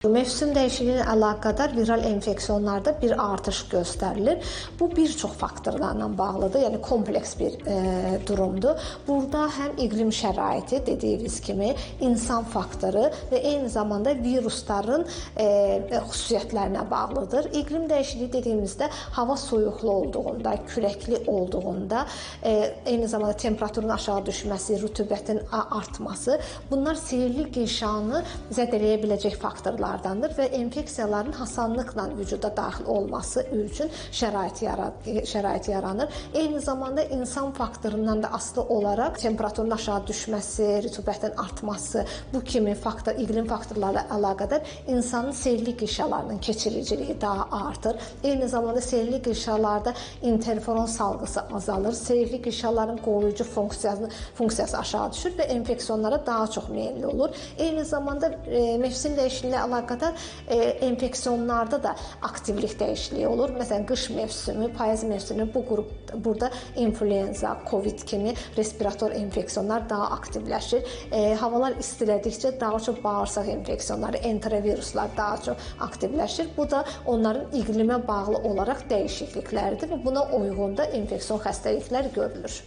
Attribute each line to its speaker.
Speaker 1: Mövsüm dəyişikliyi ilə əlaqədar viral infeksiyonlarda bir artış göstərilir. Bu bir çox faktorlarla bağlıdır, yəni kompleks bir durumdur. Burada həm iqlim şəraiti, dediyimiz kimi, insan faktoru və eyni zamanda virusların xüsusiyyətlərinə bağlıdır. İqlim dəyişikliyi dediyimizdə hava soyuqlu olduğunda, küləkli olduğunda, eyni zamanda temperaturun aşağı düşməsi, rütubətin artması, bunlar seyirli qişanı zədələyə biləcək faktorlardır və infeksiyaların asanlıqla vücuda daxil olması üçün şərait yaranır. Eyni zamanda insan faktorundan da asılı olaraq temperaturun aşağı düşməsi, rütubətin artması, bu kimi iqlim faktorlarla əlaqədar insanın seyirli qişalarının keçiriciliyi daha artır. Eyni zamanda seyirli qişalarda interferon salgısı azalır. Seyirli qişaların qoruyucu funksiyası aşağı düşür və infeksiyonlara daha çox meylli olur. Eyni zamanda mövsüm dəyişikliyi ilə əlaqədar infeksiyonlarda da aktivlik dəyişikliyi olur. Məsələn, qış mövsümü, payız mövsümü burada influenza, COVID kimi respirator infeksiyonlar daha aktivləşir. Havalar istilədikcə daha çox bağırsaq infeksiyonları, enteroviruslar daha çox aktivləşir. Bu da onların iqlimə bağlı olaraq dəyişiklikləridir və buna uyğun da infeksion xəstəliklər görülür.